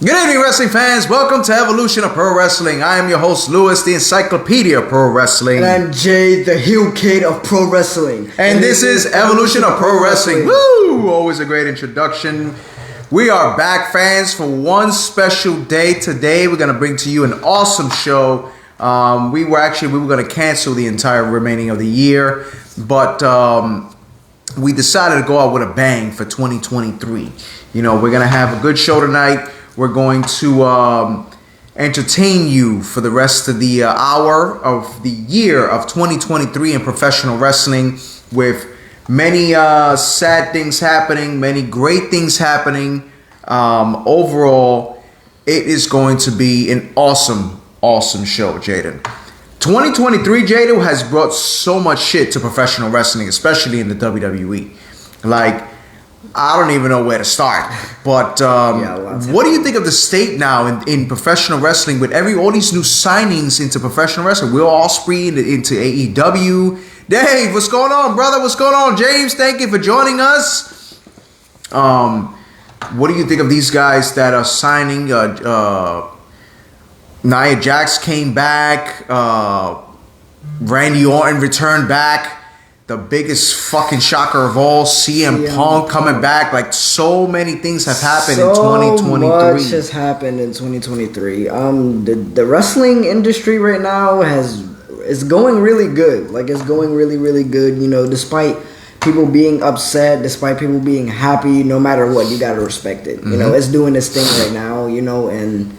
Good evening, wrestling fans. Welcome to Evolution of Pro Wrestling. I am your host, Lewis, the Encyclopedia of Pro Wrestling. And I'm Jay, the heel kid of Pro Wrestling. And this is Evolution of Pro Wrestling. Woo! Always a great introduction. We are back, fans, for one special day today. We're going to bring to you an awesome show. We were going to cancel the entire remaining of the year, but we decided to go out with a bang for 2023. You know, we're going to have a good show tonight. We're going to entertain you for the rest of the hour of the year of 2023 in professional wrestling, with many sad things happening, many great things happening. Overall, it is going to be an awesome show, Jaden. 2023, Jaden, has brought so much shit to professional wrestling, especially in the WWE. Like, I don't even know where to start. But what do you think of the state now in professional wrestling with all these new signings into professional wrestling? Will Ospreay into AEW. Dave, what's going on, brother? What's going on? James, thank you for joining us. What do you think of these guys that are signing? Nia Jax came back. Randy Orton returned back. The biggest fucking shocker of all, CM Punk coming back. Like, so many things have happened in 2023. So much has happened in 2023. The wrestling industry right now is going really good. Like, it's going really, really good. You know, despite people being upset, despite people being happy, no matter what, you gotta respect it. You know, it's doing this thing right now. You know, and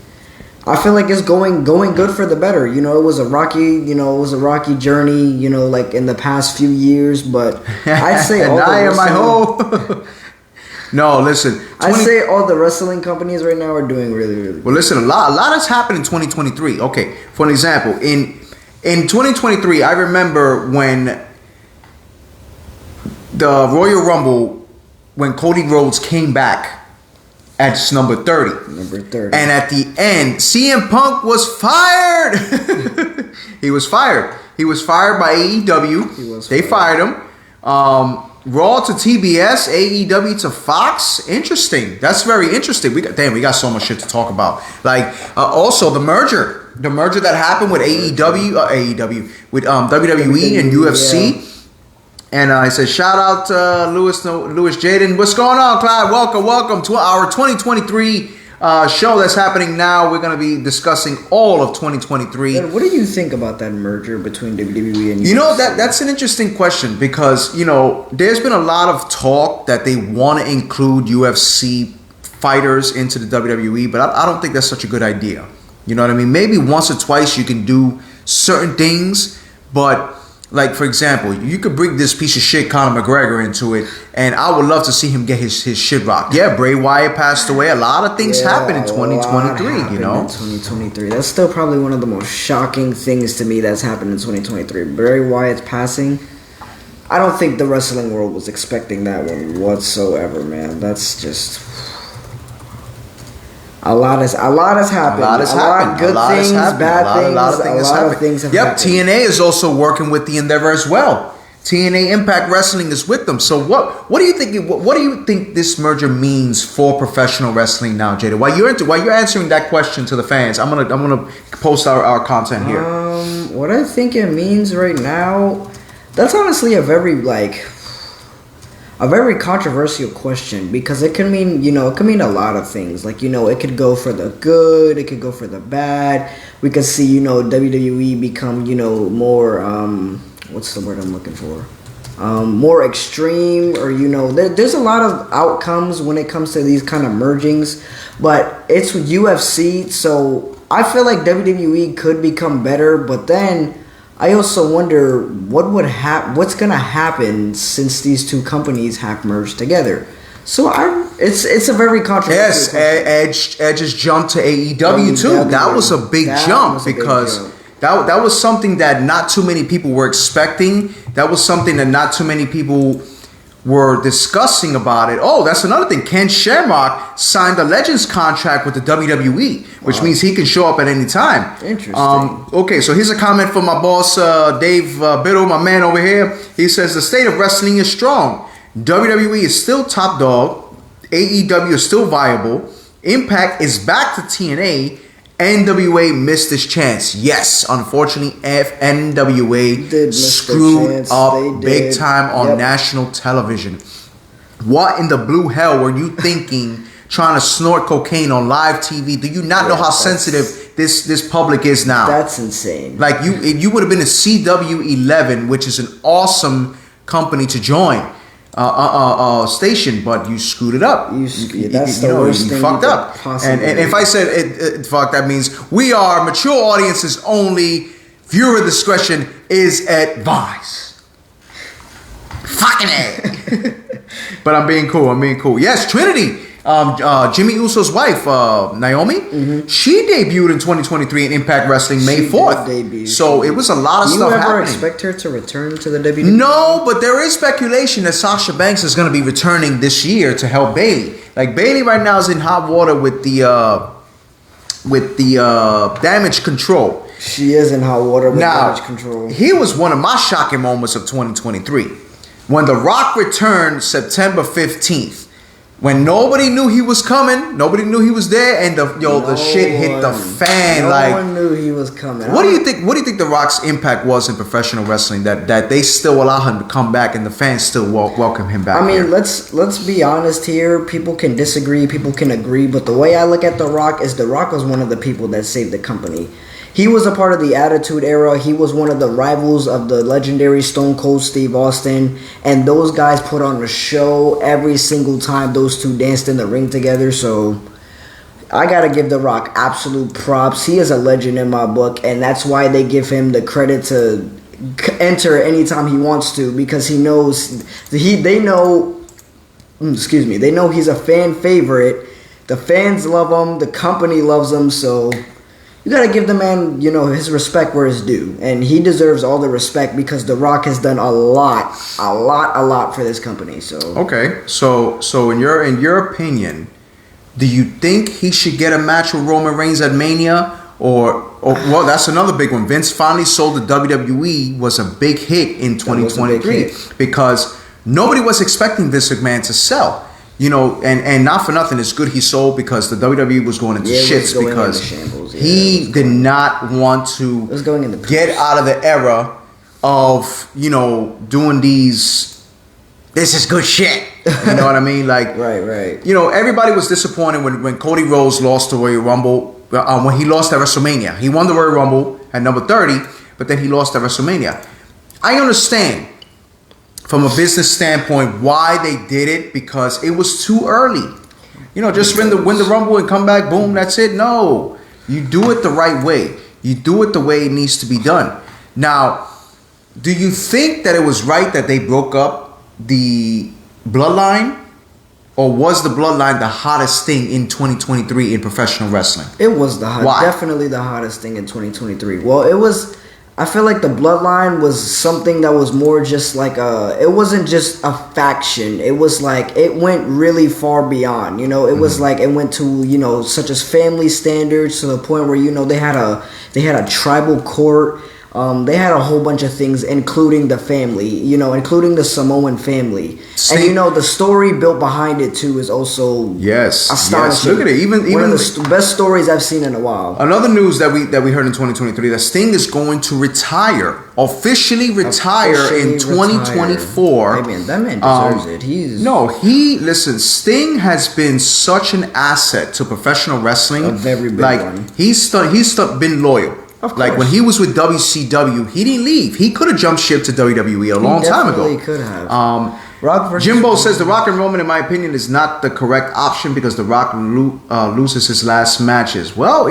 I feel like it's going good for the better. You know, it was a rocky journey, you know, like in the past few years, but I'd say all No, listen. I'd say all the wrestling companies right now are doing really, really good. Well, listen, a lot has happened in 2023. Okay, for an example, in 2023, I remember when the Royal Rumble, when Cody Rhodes came back at number 30. And at the end, CM Punk was fired. He was fired. He was fired by AEW. They fired him. Raw to TBS, AEW to Fox. Interesting. That's very interesting. We got so much shit to talk about. Like, also the merger that happened with with WWE and UFC. Yeah. And I said, shout out to Lewis Jaden. What's going on, Clyde? Welcome to our 2023 show that's happening now. We're going to be discussing all of 2023. And what do you think about that merger between WWE and UFC? You know, that's an interesting question because, you know, there's been a lot of talk that they want to include UFC fighters into the WWE, but I don't think that's such a good idea. You know what I mean? Maybe once or twice you can do certain things, but like, for example, you could bring this piece of shit Conor McGregor into it, and I would love to see him get his shit rocked. Yeah, Bray Wyatt passed away. A lot of things happened in 2023, you know? In 2023. That's still probably one of the most shocking things to me that's happened in 2023. Bray Wyatt's passing. I don't think the wrestling world was expecting that one whatsoever, man. That's just... A lot has happened. A lot of good things, bad things. A lot of things have happened. TNA is also working with the Endeavor as well. TNA Impact Wrestling is with them. So what do you think? What do you think this merger means for professional wrestling now, Jada? While you're answering that question to the fans, I'm gonna post our content here. What I think it means right now, that's honestly a very controversial question, because it can mean a lot of things. Like, you know, it could go for the good, it could go for the bad. We could see, you know, WWE become, you know, more what's the word I'm looking for? More extreme, or, you know, there's a lot of outcomes when it comes to these kind of mergings, but it's with UFC, so I feel like WWE could become better, but then I also wonder what's gonna happen since these two companies have merged together. So it's a very controversial. Yes, Edge has jumped to AEW too. That was a big jump because that was something that not too many people were expecting. That was something that not too many people were discussing about it. Oh, that's another thing. Ken Shamrock signed a Legends contract with the WWE, which means he can show up at any time. Interesting. Okay, so here's a comment from my boss, Dave Biddle, my man over here. He says, the state of wrestling is strong. WWE is still top dog. AEW is still viable. Impact is back to TNA. NWA missed this chance. Yes, unfortunately, NWA Did miss screwed their chance. up They big did. time on Yep. national television. What in the blue hell were you thinking trying to snort cocaine on live TV? Do you not know Yeah, how that's- sensitive this public is now? That's insane. Like you would have been a CW11, which is an awesome company to join, station, but you screwed it up. That's the worst thing fucked you could up. possibly And if do. I said it fucked, that means we are mature audiences only. Viewer discretion is advised. Fucking A. But I'm being cool. Yes, Trinity. Jimmy Uso's wife, Naomi, she debuted in 2023 in Impact Wrestling May She 4th. did debut. So it was a lot of Do you stuff ever happening. expect her to return to the WWE? No, but there is speculation that Sasha Banks is going to be returning this year to help Bailey. Like Bailey right now is in hot water with the Damage Control. She is in hot water with Now, Damage Control. here was one of my shocking moments of 2023 when The Rock returned September 15th. When nobody knew he was coming, nobody knew he was there, and the shit hit the fan. No like, one knew he was coming. what do you think? What do you think The Rock's impact was in professional wrestling? That they still allow him to come back, and the fans still welcome him back. I mean, here? let's be honest here. People can disagree, people can agree, but the way I look at The Rock is The Rock was one of the people that saved the company. He was a part of the Attitude Era. He was one of the rivals of the legendary Stone Cold Steve Austin. And those guys put on a show every single time those two danced in the ring together. So I got to give The Rock absolute props. He is a legend in my book. And that's why they give him the credit to enter anytime he wants to. Because he knows, they know he's a fan favorite. The fans love him. The company loves him. So you gotta give the man, his respect where it's due, and he deserves all the respect because The Rock has done a lot for this company. So okay, so in your opinion, do you think he should get a match with Roman Reigns at Mania, or well, that's another big one. Vince finally sold the WWE was a big hit in That was a big 2023 hit. because nobody was expecting Vince McMahon to sell. And not for nothing, it's good he sold because the WWE was going into Yeah, it was shits going because into shambles. Yeah, it he was did not want to was going into get out of the era of doing these. This is good shit. You know what I mean? Like right. everybody was disappointed when Cody Rhodes lost the Royal Rumble. When he lost at WrestleMania, he won the Royal Rumble at number 30, but then he lost at WrestleMania. I understand from a business standpoint why they did it because it was too early. Just win the Rumble and come back, boom, that's it. No, you do it the right way. You do it the way it needs to be done. Now, do you think that it was right that they broke up the Bloodline? Or was the Bloodline the hottest thing in 2023 in professional wrestling? It was Why? definitely the hottest thing in 2023. Well, it was. I feel like the Bloodline was something that was more just like it wasn't just a faction. It was like it went really far beyond. It was like it went to such as family standards to the point where they had a tribal court. They had a whole bunch of things, including the family, including the Samoan family. See- And the story built behind it too is also Yes. astonishing. Look at it. Even one of the best stories I've seen in a while. another news that we heard in 2023 that Sting is going to officially retire in 2024. Hey man, that man deserves it. Sting has been such an asset to professional wrestling. A very big one. He's been loyal. Of Like when course. he was with WCW, he didn't leave. He could have jumped ship to WWE a long time ago. He could have. Rock versus Jimbo says The Rock and Roman, in my opinion, is not the correct option because The Rock loses his last matches. Well,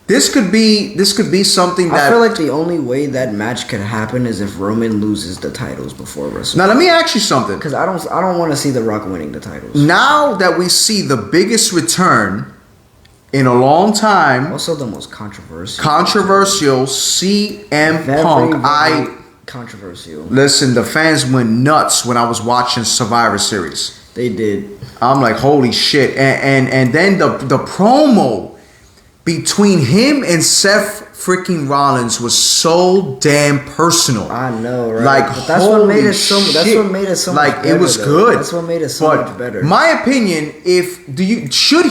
this could be something that. I feel like the only way that match could happen is if Roman loses the titles before WrestleMania. Now let me ask you something. Because I don't want to see The Rock winning the titles. Now that we see the biggest return in a long time, Also the most controversial. CM Very, Punk. very controversial. Listen, the fans went nuts when I was watching Survivor Series. They did. I'm like, holy shit. And then the promo between him and Seth freaking Rollins was so damn personal. I know, right? Like, but that's what made it so. holy That's shit. what made it so Like, much better. it was though. good. That's what made it so But much better. my opinion, should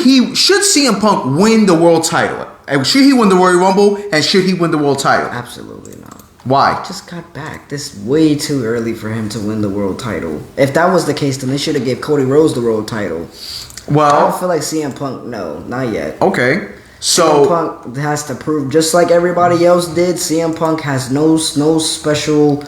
CM Punk win the world title? Should he win the Royal Rumble and should he win the world title? Absolutely not. Why? Just got back. This way too early for him to win the world title. If that was the case, then they should have gave Cody Rhodes the world title. I Well, don't feel like CM Punk. No, not yet. okay. CM So Punk has to prove, just like everybody else did. CM Punk has no special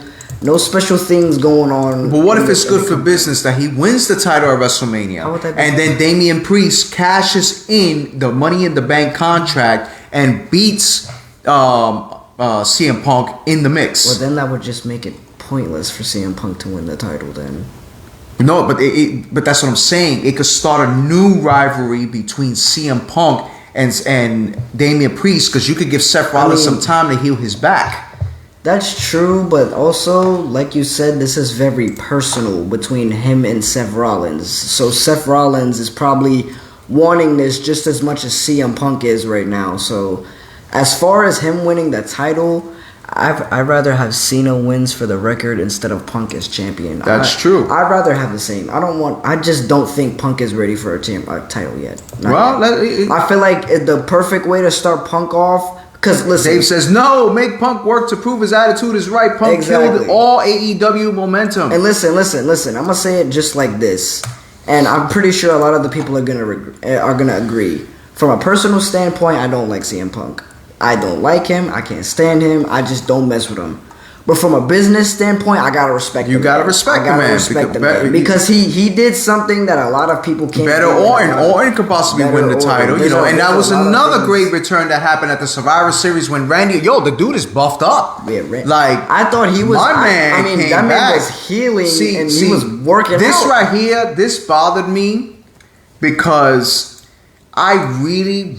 things going on. but what if it's good for business that he wins the title at WrestleMania How would that be and then Damian Priest cashes in the Money in the Bank contract and beats CM Punk in the mix? Well, then that would just make it pointless for CM Punk to win the title. Then No, but but that's what I'm saying. It could start a new rivalry between CM Punk and Damian Priest because you could give Seth Rollins some time to heal his back. that's true, but also, like you said, this is very personal between him and Seth Rollins. So Seth Rollins is probably wanting this just as much as CM Punk is right now. So as far as him winning the title, I'd rather have Cena wins for the record instead of Punk as champion. That's true. I'd rather have the same. I just don't think Punk is ready for a title yet. Not Well, yet. I feel like the perfect way to start Punk off, because listen, Dave says no. Make Punk work to prove his attitude is right. Punk Exactly. killed all AEW momentum. and listen. I'm gonna say it just like this, and I'm pretty sure a lot of the people are gonna agree. From a personal standpoint, I don't like CM Punk. I don't like him. I can't stand him. I just don't mess with him. But from a business standpoint, I gotta respect. You the gotta man. respect I gotta the man, respect the because- man because he did something that a lot of people can't. Better do. Orton could possibly Better win the Orton. title, There's and that was a lot of another things. great return that happened at the Survivor Series when Randy, the dude is buffed up. Yeah, like I thought he was. My man I mean, came that man back. was healing and he was working this out. right here. This bothered me because I really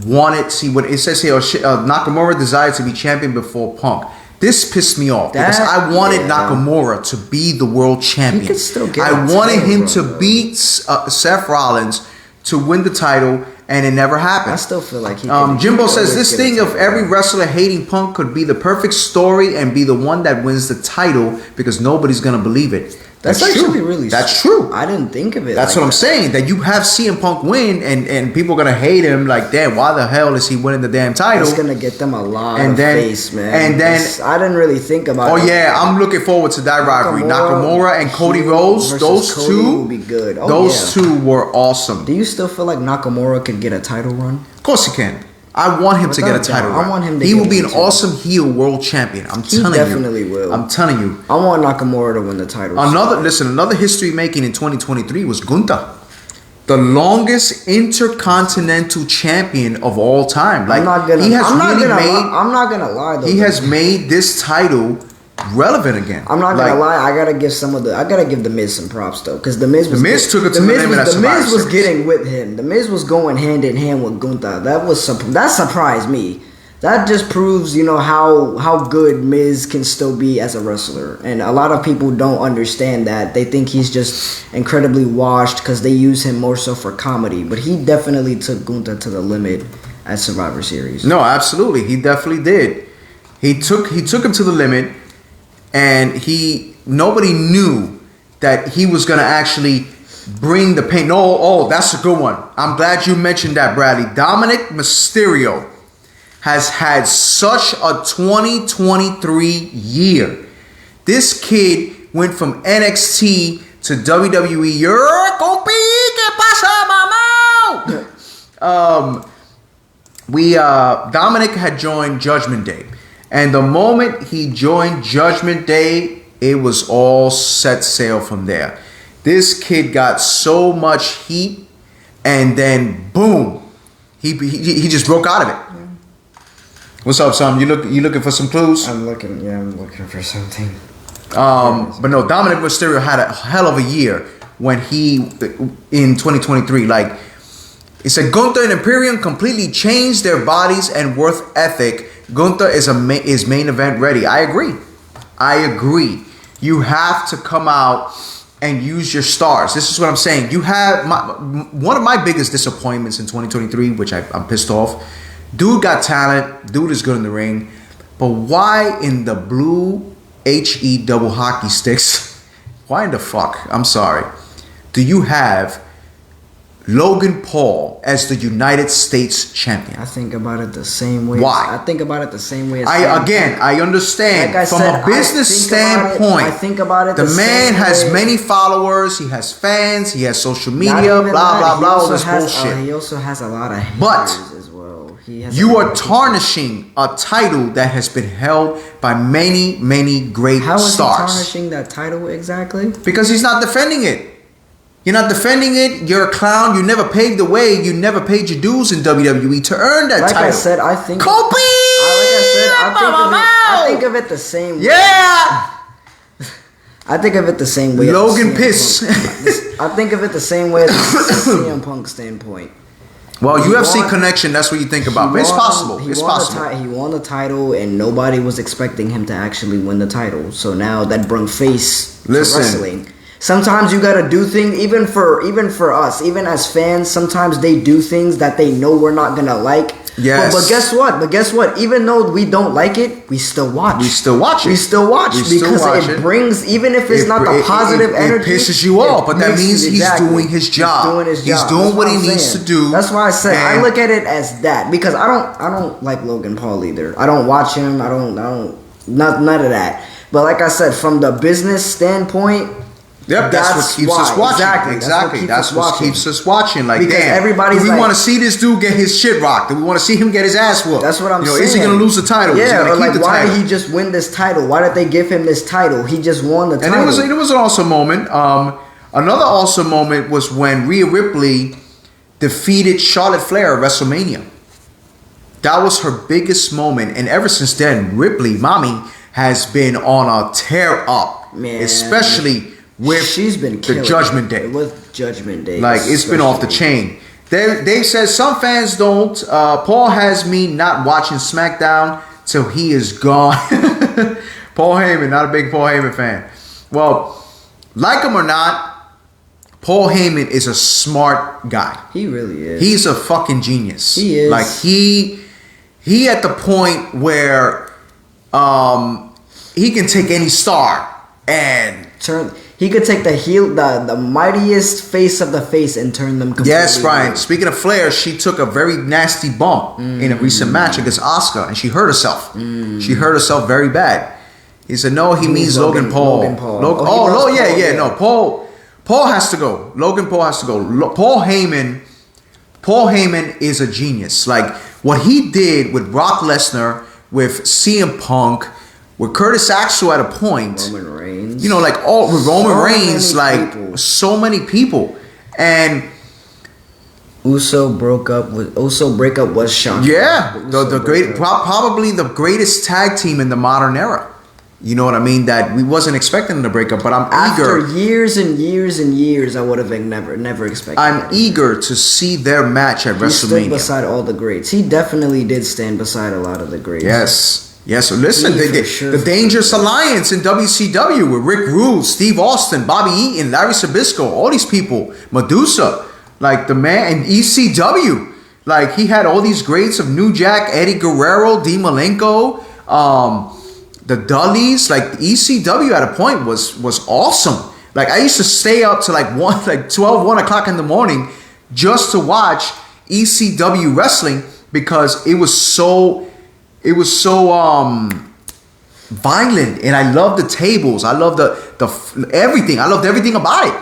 wanted. See what it says here. Nakamura desired to be champion before Punk. This pissed me off because I wanted Nakamura to be the world champion. He could still get I a wanted title him run, to though. beat Seth Rollins to win the title, and it never happened. I still feel like he. Jimbo says always this get a thing of title every run. wrestler hating Punk could be the perfect story and be the one that wins the title because nobody's gonna believe it. That's true. actually really. That's true. I didn't think of it. That's like what I'm that. saying. That you have CM Punk win and people are gonna hate him. Like, damn, why the hell is he winning the damn title? It's gonna get them a lot And of then- face, man. and then- I didn't really think about. Oh it. yeah, I'm looking forward to that rivalry. Nakamura and Cody Rhodes. versus Those Cody two will be good. Oh, those yeah. two were awesome. Do you still feel like Nakamura could get a title run? Of course he can. I want him to get a Without title doubt. I run. want him to He get will be one, an too. awesome heel world champion. I'm He telling you. definitely will. I'm telling you. I want Nakamura to win the title. Another history making in 2023 was Gunther. The longest intercontinental champion of all time. Like I'm not gonna. he has I'm not really gonna. made I'm not gonna lie though. he has made this title relevant again. I'm not Like, gonna lie. I gotta give the Miz some props though, because the Miz was. Miz took it to the limit at The Survivor Miz was Series. getting with him. The Miz was going hand in hand with Gunther. That surprised me. That just proves, how good Miz can still be as a wrestler. And a lot of people don't understand that. They think he's just incredibly washed because they use him more so for comedy. But he definitely took Gunther to the limit at Survivor Series. No, absolutely. He definitely did. He took him to the limit, and nobody knew that he was gonna actually bring the pain. No, oh, that's a good one. I'm glad you mentioned that, Bradley. Dominic Mysterio has had such a 2023 year. This kid went from NXT to WWE. ¿Qué pasa, mamá? Dominic had joined Judgment Day, and the moment he joined Judgment Day, it was all set sail from there. This kid got so much heat, and then boom, he just broke out of it. What's up, son? You looking for some clues? I'm looking for something. But no, Dominic Mysterio had a hell of a year when in 2023. Like, it said Gunther and Imperium completely changed their bodies and worth ethic. Gunther is main event ready. I agree. You have to come out and use your stars. This is what I'm saying. You have one of my biggest disappointments in 2023, which I'm pissed off. Dude got talent. Dude is good in the ring. But why in the blue HE double hockey sticks? Why in the fuck? I'm sorry. Do you have Logan Paul as the United States champion? I think about it the same way. Why? I think about it the same way. I understand. Like I From said, a business standpoint, I think about it the man same has way. many followers. He has fans. He has social Not media. even Blah that, blah he blah. All also this has, bullshit. he also has a lot of haters But as well. He has a you lot are of haters. tarnishing a title that has been held by many great How is he stars. tarnishing that title exactly? Because he's not defending it. You're not defending it. You're a clown. You never paved the way. You never paid your dues in WWE to earn that Like title. I said, I think. Kobe! I think of it the same way. Yeah! I think of it the same way. as the Logan CM Piss. Punk. I think of it the same way as the CM Punk standpoint. Well, He UFC won- connection, that's what you think about. But it's possible. It's possible. He won the title, and nobody was expecting him to actually win the title. So now that brung face to Listen. wrestling. Sometimes you gotta do things, even for us, even as fans. Sometimes they do things that they know we're not gonna like. Yes. But guess what? Even though we don't like it, we still watch. We still watch it. We still watch We still because watch it it. brings, even if it's not the positive energy, It pisses you off, but that makes- means he's exactly. doing his job. He's doing his He's job. doing That's what he I'm needs saying. to do. That's why I say I And- look at it as that because I don't like Logan Paul either. I don't watch him. I don't none of that. But like I said, from the business standpoint. Yep, that's what keeps why. us watching. Exactly. That's what keeps us watching. Like, Because damn, everybody's do we like- want to see this dude get his shit rocked? Do we want to see him get his ass whooped? That's what I'm saying. Is he going to lose the title? Is he Yeah, gonna or keep like the why title? did he just win this title? Why did they give him this title? He just won the And title. it was an awesome moment. Another awesome moment was when Rhea Ripley defeated Charlotte Flair at WrestleMania. That was her biggest moment, and ever since then, Ripley, mommy, has been on a tear up, Man. especially with She's been the killing Judgment it Day. with Judgment Day. Like, it's been off the especially. chain. They said some fans don't. Paul has me not watching SmackDown till he is gone. Paul Heyman, not a big Paul Heyman fan. Well, like him or not, Paul Heyman is a smart guy. He really is. He's a fucking genius. He is. Like he at the point where he can take any star and He could take the mightiest face of the face and turn them completely. yes, Brian. blue. Speaking of Flair, she took a very nasty bump in a recent match against Asuka, and she hurt herself. She hurt herself very bad. He said, "No, he means Logan Paul." Logan Paul. Log- Oh, he oh, wants no, yeah, Paul, yeah, yeah. no. Paul has to go. Logan Paul has to go. Paul Heyman is a genius. Like what he did with Brock Lesnar, with CM Punk, with Curtis Axel at a point. Roman Reigns. You know, like all with Roman So Reigns, many like people. so many people, and Uso breakup was shocking. yeah, the Uso great breakup. probably the greatest tag team in the modern era. You know what I mean? That we wasn't expecting them to break up, but I'm After eager. years and years and years, I would have never expected. I'm that. eager to see their match at He stood WrestleMania. beside all the greats. He definitely did stand beside a lot of the greats. Yes. So listen, He for sure. the Dangerous Alliance in WCW with Rick Rude, Steve Austin, Bobby Eaton, Larry Sabisco, all these people, Medusa, like the man in ECW. Like he had all these greats of New Jack, Eddie Guerrero, Dean Malenko, the Dudleys. Like ECW at a point was awesome. Like I used to stay up to like 1 o'clock in the morning just to watch ECW wrestling because it was so violent, and I love the tables. I love the everything. I loved everything about it.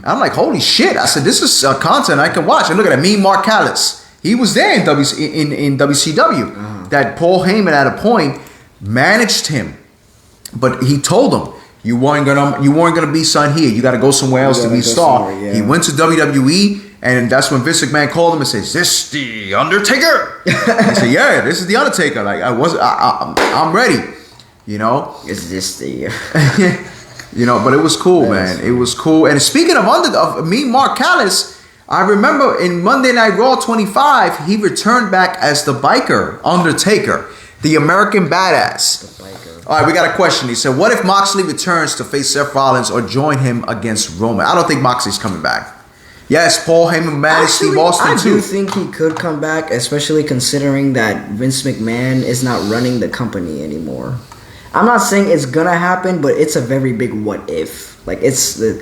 I'm like, holy shit! I said, this is content I can watch. And look at that, mean Mark Callis. He was there in WCW. That Paul Heyman at a point managed him, but he told him, you weren't gonna be son here. You got to go somewhere else to be gotta a go star. somewhere, yeah. He went to WWE. And that's when Vince McMahon called him and said, "Is this the Undertaker?" He said, "Yeah, this is the Undertaker." Like I'm ready, you know. Is this the? You know, but it was cool, That is man. It was cool. And speaking of me, Mark Callis, I remember in Monday Night Raw 25, he returned back as the biker Undertaker, the American Badass. The biker. All right, we got a question. He said, "What if Moxley returns to face Seth Rollins or join him against Roman?" I don't think Moxley's coming back. Yes, Paul Heyman, Manny, Steve Austin I too. do think he could come back, especially considering that Vince McMahon is not running the company anymore. I'm not saying it's gonna happen, but it's a very big what if. Like it's the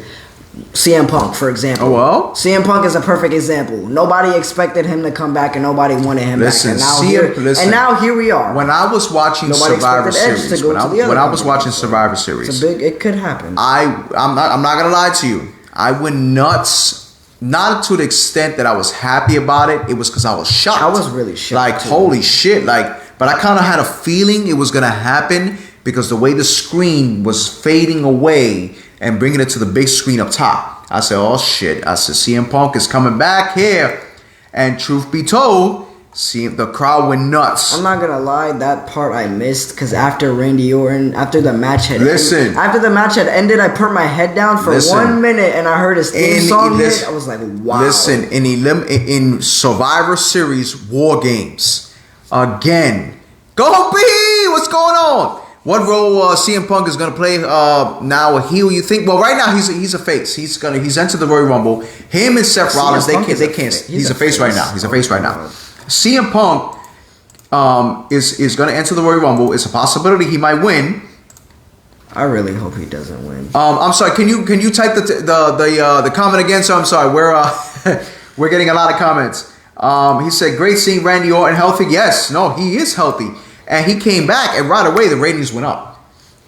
CM Punk, for example. Oh, well? CM Punk is a perfect example. Nobody expected him to come back, and nobody wanted him Listen, back. And now here we are. When I was watching Nobody Survivor expected Edge to Series, go when to the I other was company, watching so Survivor Series, it could happen. I'm not gonna lie to you. I went nuts. Not to the extent that I was happy about it. It was because I was shocked. I was really shocked. Like, too. holy shit. Like, but I kind of had a feeling it was gonna happen because the way the screen was fading away and bringing it to the big screen up top. I said, oh shit. I said, CM Punk is coming back here. And truth be told, the crowd went nuts. I'm not gonna lie, that part I missed because after Randy Orton, after the match had ended, I put my head down for 1 minute and I heard his theme song hit. I was like, wow. Listen, in Survivor Series War Games, again, go B! What's going on? What role CM Punk is gonna play now? A heel? You think? Well, right now he's a face. He's entered the Royal Rumble. Him and Seth Rollins, they can't. He's a face right now. He's a face right now. CM Punk is going to enter the Royal Rumble. It's a possibility he might win. I really hope he doesn't win. I'm sorry. Can you type the comment again? So I'm sorry. We're getting a lot of comments. He said, "Great seeing Randy Orton healthy." Yes, no, he is healthy, and he came back, and right away the ratings went up.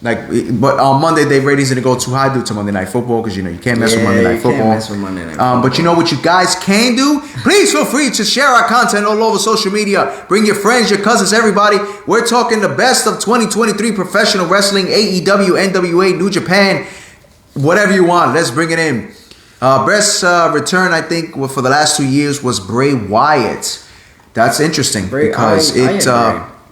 But on Monday, the ratings didn't go too high due to Monday Night Football because you can't mess with Monday Night Football. Can't mess with Monday Night Football. But you know what you guys can do? Please feel free to share our content all over social media. Bring your friends, your cousins, everybody. We're talking the best of 2023 professional wrestling, AEW, NWA, New Japan, whatever you want. Let's bring it in. Best return, I think, for the last 2 years was Bray Wyatt. That's interesting because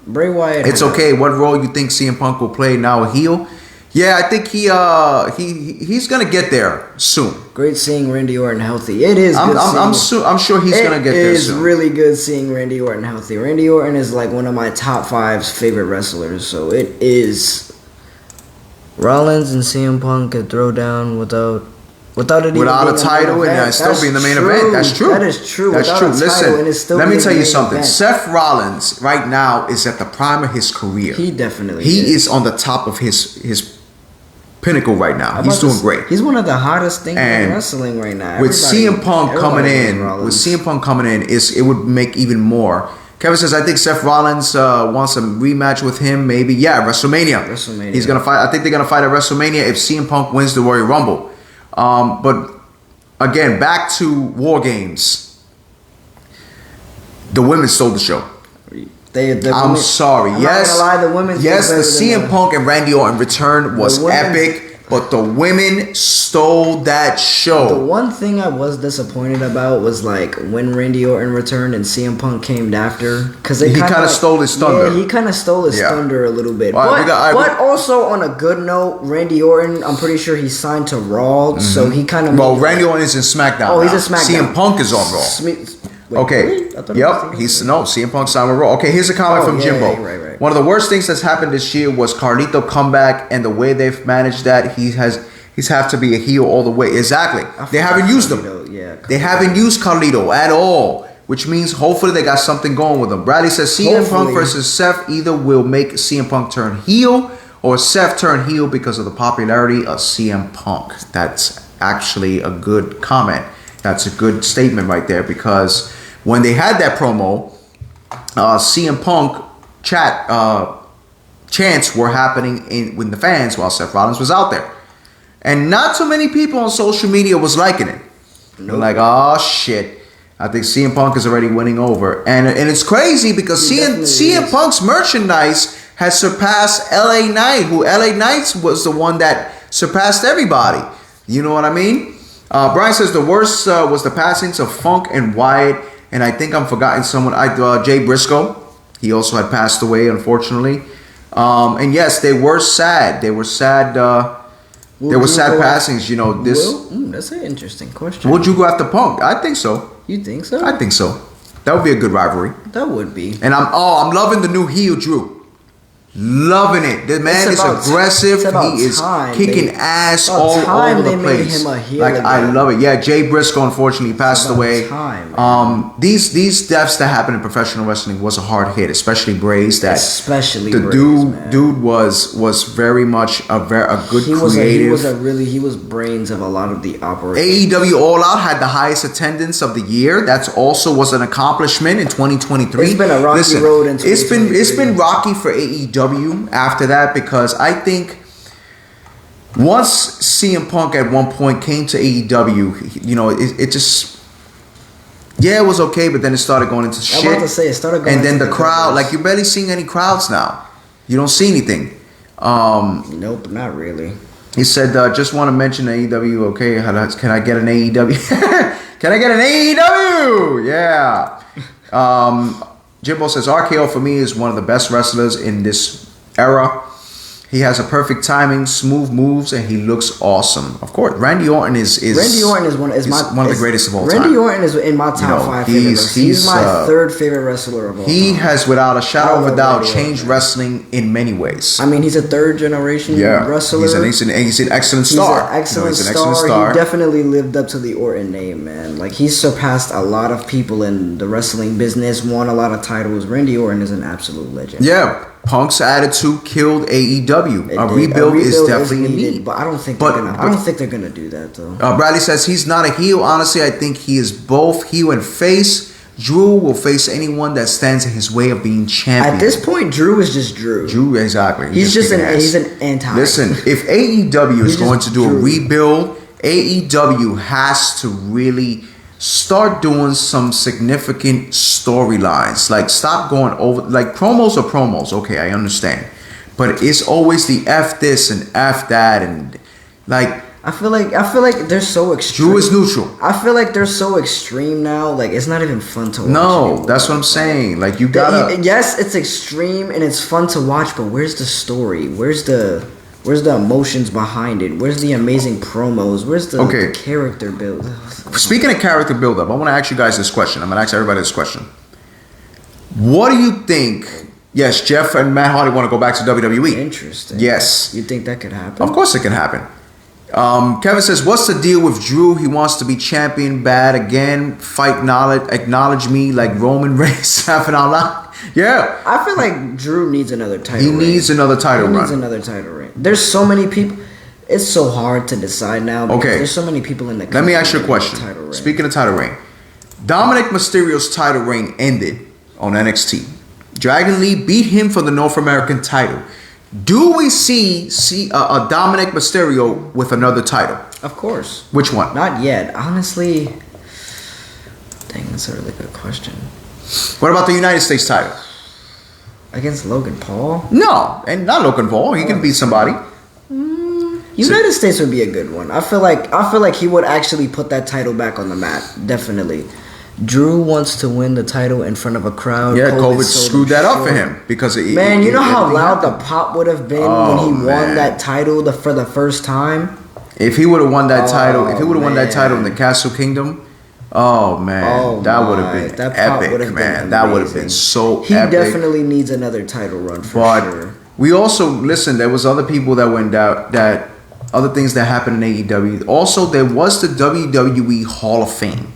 Bray Wyatt. It's okay. What role you think CM Punk will play now? A heel? Yeah, I think he's gonna get there soon. Great seeing Randy Orton healthy. It is. I'm sure he's gonna get there soon. It is really good seeing Randy Orton healthy. Randy Orton is like one of my top 5 favorite wrestlers. So it is. Rollins and CM Punk could throw down without a title and still be in the main event. That's true. That is true. That's true. Listen, let me tell you something. Event. Seth Rollins right now is at the prime of his career. He definitely is on the top of his pinnacle right now. He's doing great. He's one of the hottest things in wrestling right now. With CM Punk coming in, it would make even more. Kevin says, I think Seth Rollins wants a rematch with him. Maybe, WrestleMania. He's gonna fight. I think they're gonna fight at WrestleMania if CM Punk wins the Royal Rumble. But again, back to War Games. The women stole the show. I'm sorry. I'm not gonna lie, the women. Yes, the CM Punk and Randy Orton return was epic. But the women stole that show. The one thing I was disappointed about was like when Randy Orton returned and CM Punk came after, because he kind of stole his thunder. Yeah, he kind of stole his thunder a little bit. Right, but also on a good note, Randy Orton, I'm pretty sure he's signed to Raw, so he kind of. Well, Randy Orton is in SmackDown. Oh, he's in SmackDown. CM Punk is on Raw. Okay. Really? Yep. CM Punk signed with Raw. Okay, here's a comment from Jimbo. Right. One of the worst things that's happened this year was Carlito comeback, and the way they've managed that, he's have to be a heel all the way. Exactly. They haven't used him. Yeah. They haven't used Carlito at all, which means hopefully they got something going with him. Bradley says CM Punk versus Seth either will make CM Punk turn heel or Seth turn heel because of the popularity of CM Punk. That's actually a good comment. That's a good statement right there because when they had that promo, CM Punk chants were happening with the fans while Seth Rollins was out there. And not too many people on social media was liking it. They're like, oh shit. I think CM Punk is already winning over. And it's crazy because CM Punk's merchandise has surpassed LA Knight, who LA Knight was the one that surpassed everybody. You know what I mean? Brian says the worst was the passings of Funk and Wyatt. And I think I'm forgetting someone. Jay Briscoe. He also had passed away, unfortunately. And yes, they were sad. They were sad. There were sad passings. That's an interesting question. Would you go after Punk? I think so. You think so? I think so. That would be a good rivalry. That would be. And I'm loving the new heel Drew. Loving it. The man is aggressive. He is kicking ass all over the place. Like I love it. Yeah, Jay Briscoe unfortunately passed away. These deaths that happen in professional wrestling was a hard hit, especially Braze. Dude was very much a good creative. He was brains of a lot of the operations. AEW All Out had the highest attendance of the year. That's also was an accomplishment in 2023. It's been a rocky road in 2023. It's been rocky for AEW after that, because I think once CM Punk at one point came to AEW, you know, it just, it was okay, but then it started going into shit. I'm about to say, it started going and then into the crowd, like you're barely seeing any crowds now. You don't see anything. Nope, not really. He said, just want to mention AEW. Okay, can I get an AEW? Can I get an AEW? Yeah. Jimbo says, RKO for me is one of the best wrestlers in this era. He has a perfect timing, smooth moves, and he looks awesome. Of course, Randy Orton is one of the greatest of all time. Randy Orton is in my top 5 favorite wrestlers. He's my third favorite wrestler of all time. He has, without a shadow of a doubt, changed wrestling in many ways. I mean, he's a third generation wrestler. He's an excellent star. He's an excellent star. He definitely lived up to the Orton name, man. Like, he's surpassed a lot of people in the wrestling business, won a lot of titles. Randy Orton is an absolute legend. Yeah. Punk's attitude killed AEW. A rebuild is definitely needed, but I don't think they're gonna do that though. Bradley says he's not a heel. Honestly, I think he is both heel and face. Drew will face anyone that stands in his way of being champion. At this point, Drew is just Drew. Drew, exactly. He's an anti. Listen, if AEW is going to do a rebuild, AEW has to really start doing some significant storylines. Like, stop going over, like, promos are promos. Okay, I understand, but it's always the F this and F that, and like, I feel like they're so extreme. Drew is neutral. I feel like they're so extreme now. Like, it's not even fun to watch. No, anymore. That's what I'm saying. Like, you gotta. Yes, it's extreme and it's fun to watch, but where's the story? Where's the emotions behind it? Where's the amazing promos? Where's the character build? Speaking of character build-up, I want to ask you guys this question. I'm going to ask everybody this question. What do you think? Yes, Jeff and Matt Hardy want to go back to WWE. Interesting. Yes. You think that could happen? Of course it can happen. Kevin says, what's the deal with Drew? He wants to be champion bad again. Fight knowledge, acknowledge me like Roman Reigns. Yeah. I feel like Drew needs another title reign. He needs another title reign. There's so many people. It's so hard to decide now because there's so many people in the company. Let me ask you a question. Speaking of title reign, Dominic Mysterio's title reign ended on NXT. Dragon Lee beat him for the North American title. Do we see a Dominic Mysterio with another title? Of course. Which one? Not yet. Honestly, dang, that's a really good question. What about the United States title? Against Logan Paul? No, and not Logan Paul. He can beat somebody. United States would be a good one. I feel like he would actually put that title back on the map. Definitely. Drew wants to win the title in front of a crowd. Yeah, COVID screwed that up for him because you know how loud the pop would have been when he won that title for the first time. If he would have won that title, won that title in the Castle Kingdom, that would have been epic, man. That would have been so epic. He definitely needs another title run for sure. We also there was other people that went out that. Other things that happened in AEW. Also, there was the WWE Hall of Fame.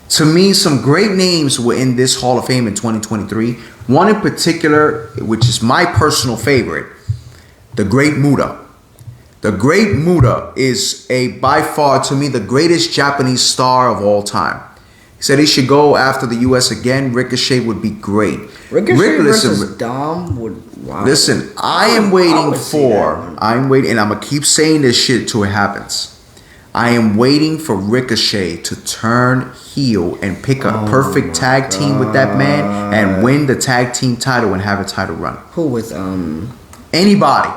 To me, some great names were in this Hall of Fame in 2023. One in particular, which is my personal favorite, the Great Muta. The Great Muta is by far, to me, the greatest Japanese star of all time. He said he should go after the U.S. again. Ricochet would be great. Ricochet versus Dom would... Wow. Listen, I'm waiting, and I'm going to keep saying this shit till it happens. I am waiting for Ricochet to turn heel and pick a perfect tag team with that man and win the tag team title and have a title run. Who with, Anybody.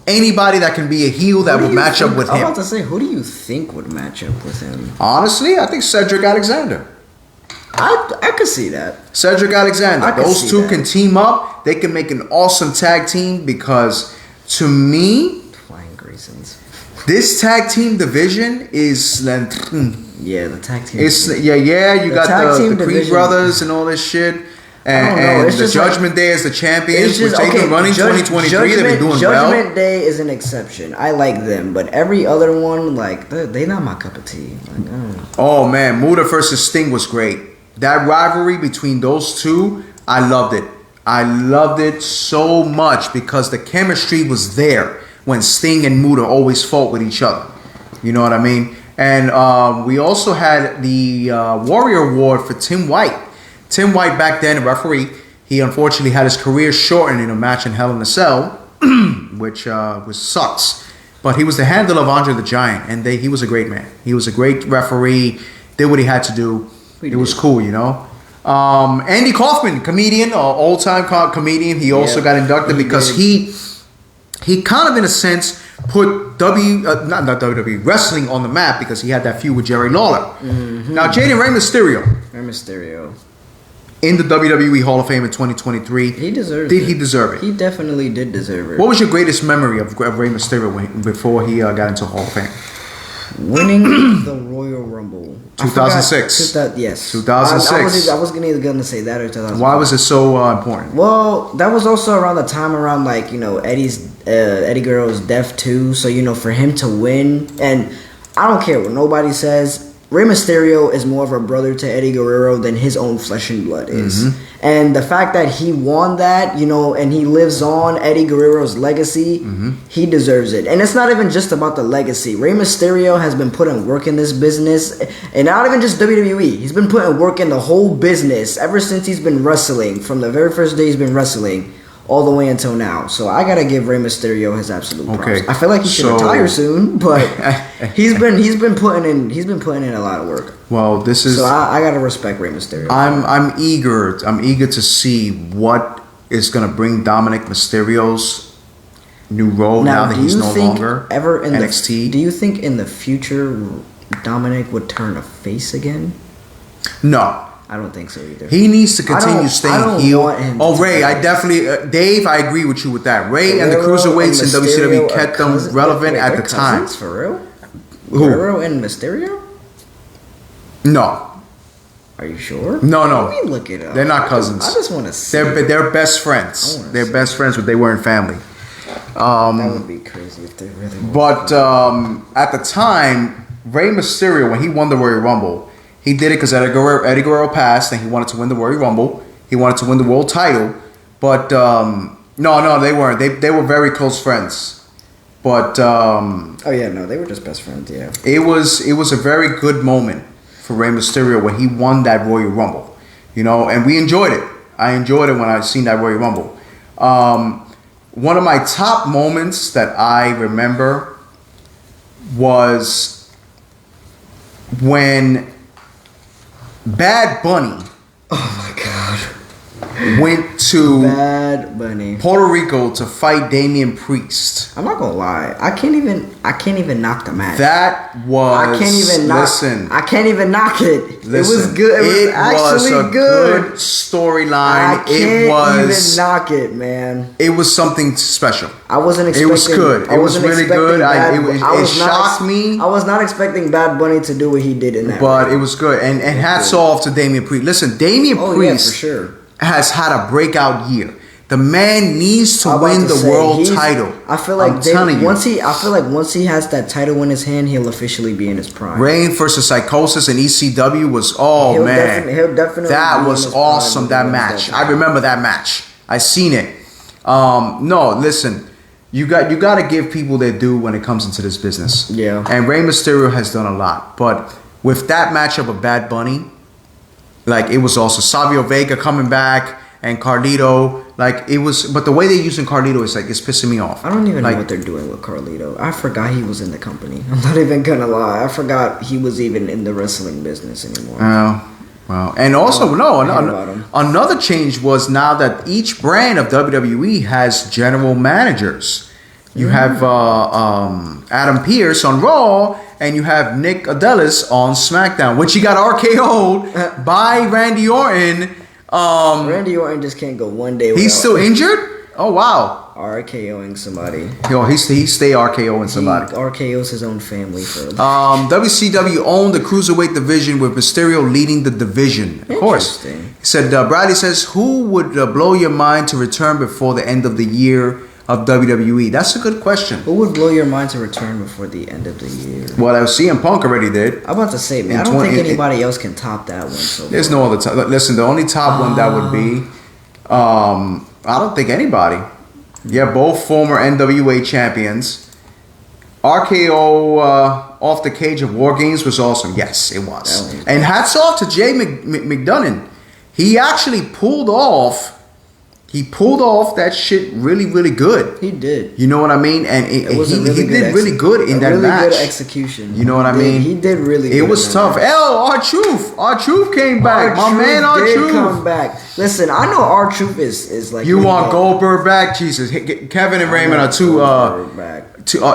Anybody that can be a heel that would match up with him. I'm about to say, who do you think would match up with him? Honestly, I think Cedric Alexander. I could see that. Cedric Alexander. Those two can team up. They can make an awesome tag team because, to me, Flying Graysons. This tag team division is yeah, the tag team. You got the Creed brothers and all this shit. And, don't know. and It's the just Judgment Day is the champions, It's just which they've been running 2023. They've been doing well. Judgment Day is an exception. I like them, but every other one, like they not my cup of tea. Like, Oh man, Muta versus Sting was great. That rivalry between those two, I loved it. I loved it so much because the chemistry was there when Sting and Muta always fought with each other. You know what I mean? And we also had the Warrior Award for Tim White. Tim White back then, a referee, he unfortunately had his career shortened in a match in Hell in a Cell, which sucks. But he was the handler of Andre the Giant, and he was a great man. He was a great referee, did what he had to do. It was cool, you know. Andy Kaufman, comedian, old-time comedian, he also got inducted because he kind of, in a sense, put not WWE, wrestling on the map because he had that feud with Jerry Lawler. Mm-hmm. Now, Jaden Rey Mysterio. Rey Mysterio. In the WWE Hall of Fame in 2023. He deserves Did it. he deserve it? He definitely did deserve it. What was your greatest memory of Rey Mysterio before he got into Hall of Fame? Winning the Royal Rumble. 2006. Yes. 2006. I was gonna say that or 2000. Why was it so important? Well, that was also around the time around like, you know, Eddie Guerrero's death too. So, you know, for him to win, and I don't care what nobody says, Rey Mysterio is more of a brother to Eddie Guerrero than his own flesh and blood is. Mm-hmm. And the fact that he won that, you know, and he lives on Eddie Guerrero's legacy, he deserves it. And it's not even just about the legacy. Rey Mysterio has been putting work in this business, and not even just WWE. He's been putting work in the whole business ever since he's been wrestling. From the very first day he's been wrestling, all the way until now. So I gotta give Rey Mysterio his absolute props. Okay. I feel like he should retire soon, but he's been putting in a lot of work. Well, this is. So I gotta respect Rey Mysterio. I'm eager to see what is gonna bring Dominic Mysterio's new role now that do he's you no think longer ever in NXT. Do you think in the future Dominic would turn a face again? No. I don't think so either. He needs to continue I staying don't heel. want him Oh, to Ray, turn I definitely, Dave, I agree with you with that. Ray and the Guerrero cruiserweights in and WCW Mysterio kept are them relevant wait, at they're the time. cousins, for real? Who? Guerrero and Mysterio? No, Are you sure? No. Let me look it up. They're not cousins. I just want to see. they're best friends. They're best friends, but they weren't family. That would be crazy if they really were. But at the time, Rey Mysterio, when he won the Royal Rumble, he did it because Eddie Guerrero passed and he wanted to win the Royal Rumble. He wanted to win the world title. But no, they weren't. They were very close friends. But Oh yeah, no, they were just best friends. Yeah. it was a very good moment for Rey Mysterio when he won that Royal Rumble. You know, and we enjoyed it. I enjoyed it when I seen that Royal Rumble. One of my top moments that I remember was when Bad Bunny Oh my god. went to Bad Bunny. Puerto Rico to fight Damian Priest. I'm not gonna lie. I can't even knock the match. That was I can't even knock. listen. I can't even knock it. It was Listen, good. It was actually a good. storyline. I can't It was even knock it, man. it was something special. I wasn't It expecting. was good. I It was wasn't really expecting good. Bad- It I was not shocked me. I was not expecting Bad Bunny to do what he did in that. But it was good. And hats off to Damian Priest. Listen, Damian Oh yeah, Priest for sure. has had a breakout year. The man needs to I'm about win to the say, world title. I feel like I'm telling you. once he has that title in his hand, he'll officially be in his prime. Reign versus Psychosis and ECW was He'll man. he'll definitely That be in was his prime awesome. when That he wins match. that I title. remember that match. I seen it. No, listen. You got to give people their due when it comes into this business. Yeah. And Rey Mysterio has done a lot, but with that matchup of Bad Bunny, like it was also Savio Vega coming back and Carlito. Like it was, but the way they're using Carlito is like it's pissing me off. I don't even like, know what they're doing with Carlito. I forgot he was in the company. I'm not even gonna lie. I forgot he was even in the wrestling business anymore. Well, and also I heard about him. another change was now that each brand of WWE has general managers. You have Adam Pearce on Raw, and you have Nick Adelis on SmackDown, which he got RKO'd by Randy Orton. Randy Orton just can't go one day. He's without- still injured? Oh wow. RKOing somebody. He stay RKOing somebody. He RKO's his own family for. WCW owned the cruiserweight division with Mysterio leading the division. Of course. He said, Bradley says, who would blow your mind to return before the end of the year of WWE? That's a good question. Who would blow your mind to return before the end of the year? Well, CM Punk already did. I'm about to say, man, I don't think anybody else can top that one. So there's no other top. Listen, the only top one that would be, I don't think anybody. Yeah, both former NWA champions. RKO off the cage of War Games was awesome. Yes, it was. And hats off to Jay McDonough. He actually pulled off that shit really, really good. He did. You know what I mean? And he did really good in that match. Really good execution. You know what I mean? He did really good. It was tough. R-Truth. R-Truth came back. My man R-Truth. come back. Listen, I know R-Truth is like... You want Goldberg back? Jesus. Kevin and Raymond are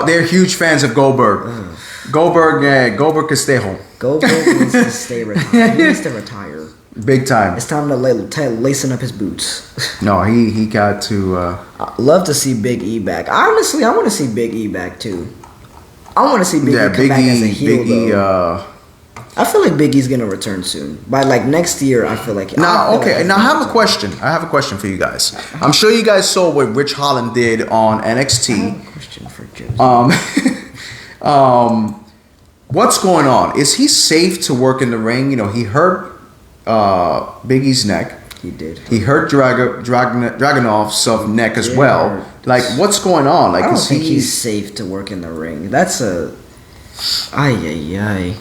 they're huge fans of Goldberg. Goldberg can stay home. Goldberg needs to stay retired. He needs to retire. Big time. It's time to lacing up his boots. No, he got to... I'd love to see Big E back. Honestly, I want to see Big E back too. I want to see Big E come back as a heel, I feel like Big E's going to return soon. By like next year, I feel like... Now I have a question. I have a question for you guys. I'm sure you guys saw what Rich Holland did on NXT. I have a question for Joe. What's going on? Is he safe to work in the ring? You know, he hurt Big E's neck. He did. He hurt Dragunov's neck as well. Like, what's going on? Like, I don't think he's safe to work in the ring. That's a... Ay.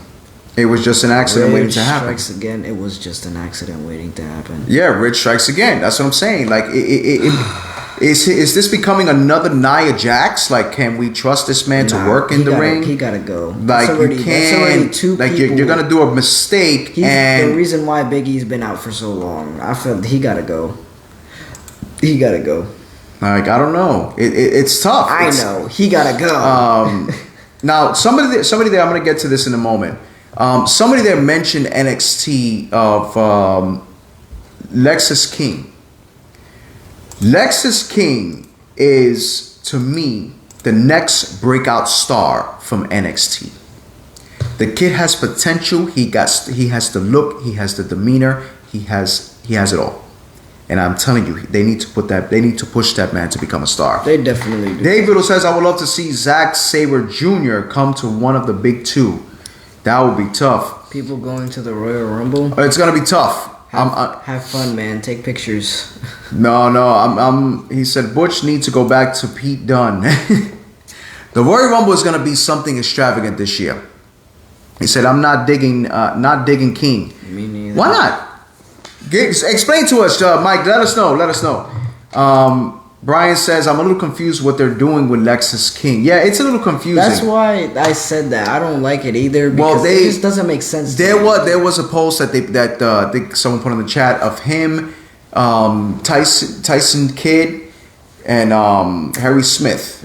It was just an accident waiting to happen. Strikes again. It was just an accident waiting to happen. Yeah, Rich strikes again. That's what I'm saying. Like, is this becoming another Nia Jax? Like, can we trust this man to work in the ring? He gotta go. Like, you can't. Like, you're gonna do a mistake. He's the reason why Big E's been out for so long. I feel he gotta go. He gotta go. Like, I don't know. It's tough. I know. He gotta go. Now, somebody there. I'm gonna get to this in a moment. Somebody there mentioned NXT of Lexis King. Lexis King is, to me, the next breakout star from NXT. The kid has potential. He has the look. He has the demeanor. He has it all. And I'm telling you, they need to push that man to become a star. They definitely do. Dave Riddle says, I would love to see Zack Sabre Jr. come to one of the big two. That would be tough. People going to the Royal Rumble? It's gonna be tough. Have fun, man. Take pictures. No. He said Butch needs to go back to Pete Dunne. The Royal Rumble is gonna be something extravagant this year. He said, I'm not digging King. Me neither. Why not? Explain to us, Mike. Let us know. Brian says, I'm a little confused what they're doing with Lexis King. Yeah, it's a little confusing. That's why I said that. I don't like it either because it just doesn't make sense. There was a post that I think someone put in the chat of him, Tyson Kidd, and Harry Smith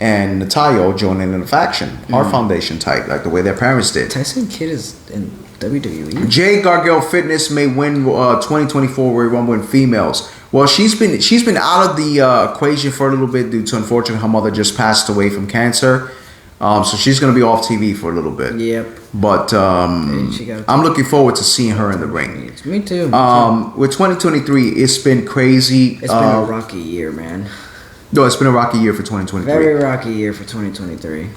and Natalia joining in the faction. Our Foundation type, like the way their parents did. Tyson Kidd is in WWE. Jade Gargano Fitness may win 2024 Royal Rumble in females. Well, she's been out of the equation for a little bit due to, unfortunately, her mother just passed away from cancer. So she's going to be off TV for a little bit. Yep. But I'm looking forward to seeing her in the ring. Me too. With 2023, it's been crazy. It's been a rocky year, man. No, it's been a rocky year for 2023. Very rocky year for 2023.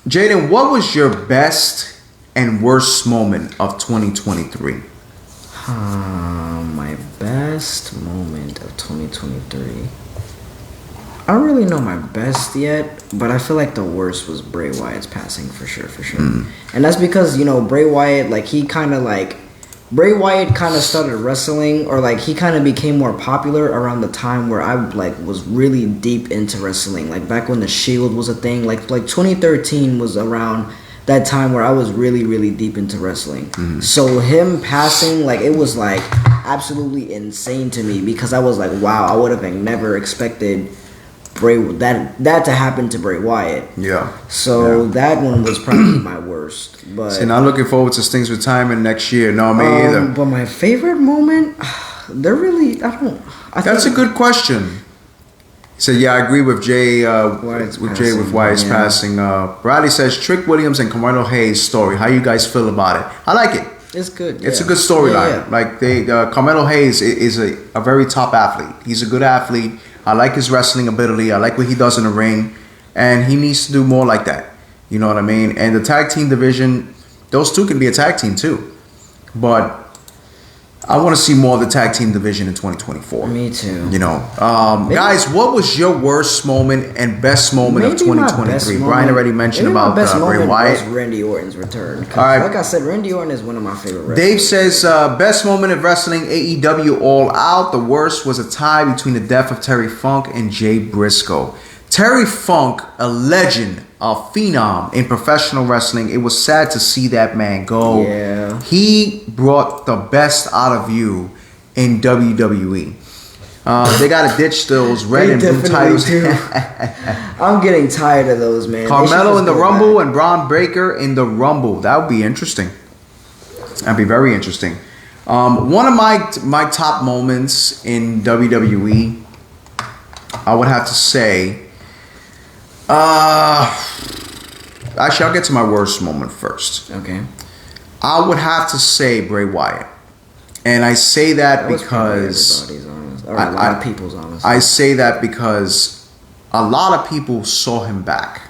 Jaden, what was your best and worst moment of 2023? My best moment of 2023. I don't really know my best yet, but I feel like the worst was Bray Wyatt's passing for sure. And that's because, Bray Wyatt, Bray Wyatt kind of started wrestling, or he kind of became more popular around the time where I was really deep into wrestling, back when the Shield was a thing, like 2013 was around that time where I was really, really deep into wrestling. So him passing, it was absolutely insane to me because I was wow, I would have never expected that to happen to Bray Wyatt. Yeah. So that one was probably my worst. But see, now I'm looking forward to Sting's retirement next year. No, me either. But my favorite moment, that's a good question. He said, "Yeah, I agree with Jay. Wyatt's with Jay with passing, Wyatt's yeah. passing." Bradley says, "Trick Williams and Carmelo Hayes story. How you guys feel about it?" I like it. It's good. It's a yeah. good storyline. Yeah, yeah. Like Carmelo Hayes is a very top athlete. He's a good athlete. I like his wrestling ability. I like what he does in the ring, and he needs to do more like that. You know what I mean? And the tag team division, those two can be a tag team too, but I want to see more of the tag team division in 2024. Me too. You know, guys, what was your worst moment and best moment of Maybe my 2023? best Brian moment- already mentioned maybe my about best Bray moment Wyatt. was Randy Orton's return. 'Cause All right. Like I said, Randy Orton is one of my favorite wrestlers. Dave says, best moment of wrestling, AEW All Out. The worst was a tie between the death of Terry Funk and Jay Briscoe. Terry Funk, a legend, a phenom in professional wrestling. It was sad to see that man go. Yeah. He brought the best out of you in WWE. They got to ditch those red They and blue definitely titles. do. I'm getting tired of those, man. They should Carmelo just in the go Rumble back. and Braun Breaker in the Rumble. That would be interesting. That'd be very interesting. One of my top moments in WWE, I would have to say, actually, I'll get to my worst moment first. Okay. I would have to say Bray Wyatt. And I say that was probably because everybody's honest, or a lot of people's honest. I say that because a lot of people saw him back.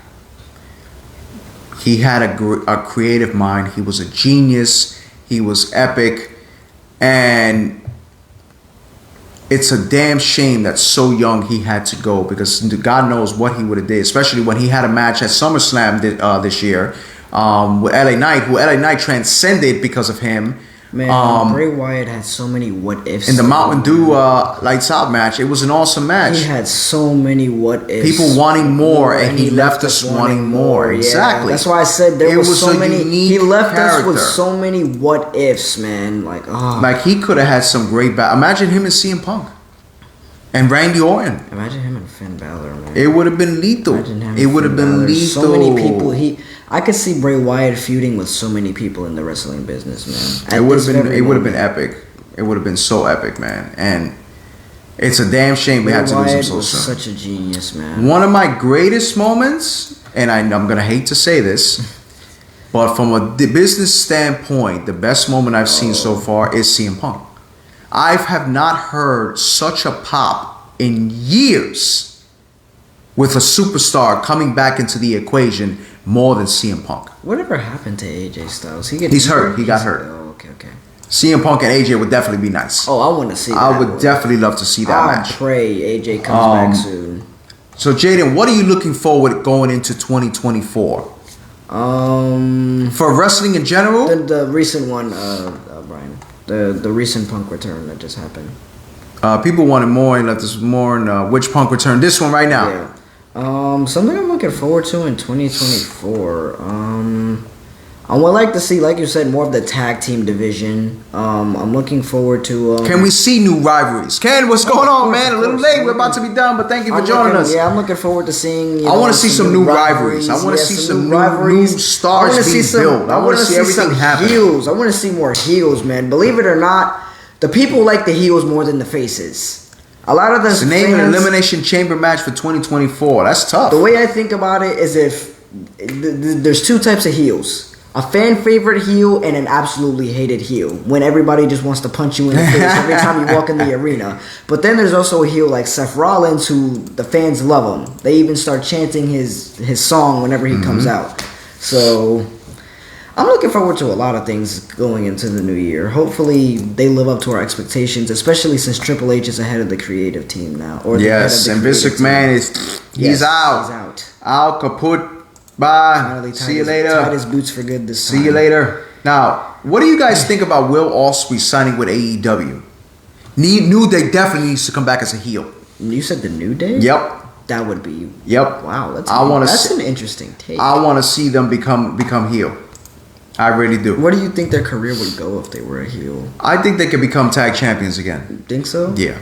He had a creative mind. He was a genius. He was epic. And it's a damn shame that so young he had to go, because God knows what he would have did, especially when he had a match at SummerSlam this year with LA Knight, who LA Knight transcended because of him. Man, Bray Wyatt had so many what ifs. In the Mountain Dew Lights Out match, it was an awesome match. He had so many what ifs. People wanting more, and he left us wanting more. Yeah, Exactly. that's why I said there It was was so a many. unique He left us with character. so many what ifs, man. Like, oh, Like, he could have had some great Imagine him and CM Punk and Randy Orton. imagine him and Finn Balor, man. It would have been lethal. Imagine him It and would have Finn been Balor. lethal. So many people. I could see Bray Wyatt feuding with so many people in the wrestling business, man. It would have been. It would have been epic. It would have been so epic, man. And it's a damn shame we Bray had to lose him Wyatt so was soon. such a genius, man. One of my greatest moments, and I'm gonna hate to say this, but from a business standpoint, the best moment I've seen so far is CM Punk. I have not heard such a pop in years with a superstar coming back into the equation more than CM Punk. Whatever happened to AJ Styles? He's hurt. He got hurt. Oh, okay. CM Punk and AJ would definitely be nice. Oh, I want to see that. I would one. definitely love to see that I match. pray AJ comes back soon. So, Jaden, what are you looking forward going into 2024? For wrestling in general? The recent one, Brian. The recent Punk return that just happened. People wanted more and left us more. And which Punk return? This one right now. Yeah. Something I'm looking forward to in 2024. I would like to see, like you said, more of the tag team division. I'm looking forward to. Can we see new rivalries? Ken, what's going on, course, man? of A little course. late. We're about to be done, but thank you for I'm joining looking- us. Yeah, I'm looking forward to seeing. I want to see some new rivalries. I want to see some new stars being built. I want to see everything happen. Heels. I want to see more heels, man. Believe it or not, the people like the heels more than the faces. A lot of the It's the name of an fans- Elimination Chamber match for 2024. That's tough. The way I think about it is if there's two types of heels. A fan favorite heel and an absolutely hated heel. When everybody just wants to punch you in the face every time you walk in the arena. But then there's also a heel like Seth Rollins who the fans love him. They even start chanting his song whenever he comes out. So I'm looking forward to a lot of things going into the new year. Hopefully they live up to our expectations, especially since Triple H is ahead of the creative team now. Or the head Yes, of the and Vince creative team. McMahon he's Yes, out. He's out. Al kaput. Bye. Finally See you tied later. his boots for good this time. See you later. Now, what do you guys think about Will Ospreay signing with AEW? New Day definitely needs to come back as a heel. You said the New Day? Yep. That would be. Yep. Wow, that's see, an interesting take. I want to see them become heel. I really do. Where do you think their career would go if they were a heel? I think they could become tag champions again. Think so? Yeah.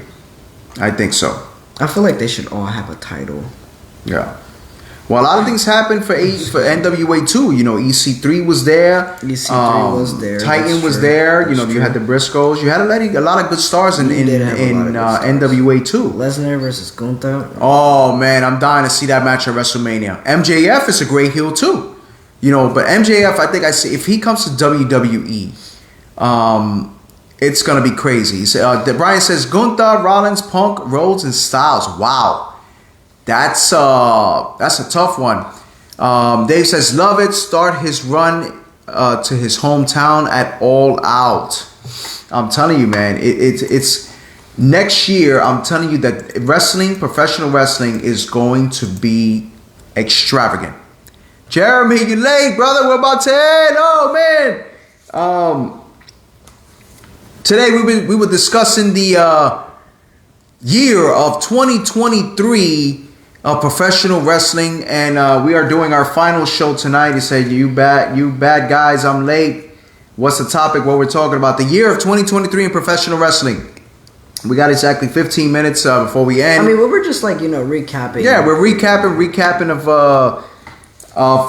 I think so. I feel like they should all have a title. Yeah. Well, a lot of things happened for NWA too. You know, EC3 was there. EC3 was there. Titan was there. You know, you had the Briscoes. You had a lot of good stars in NWA too. Lesnar versus Gunther. Oh man, I'm dying to see that match at WrestleMania. MJF is a great heel too. You know, but MJF, I think I see if he comes to WWE, it's gonna be crazy. Brian says Gunther, Rollins, Punk, Rhodes, and Styles. Wow. That's a tough one. Dave says, love it. Start his run to his hometown at All Out. I'm telling you, man. It's next year. I'm telling you that wrestling, professional wrestling, is going to be extravagant. Jeremy, you late, brother. We're about to end. Oh man. Today we were discussing the year of 2023. Professional wrestling, and we are doing our final show tonight. He said, you bad guys, I'm late. What's the topic? What we're talking about? The year of 2023 in professional wrestling. We got exactly 15 minutes before we end. I mean, we were just like, recapping. Yeah, we're recapping of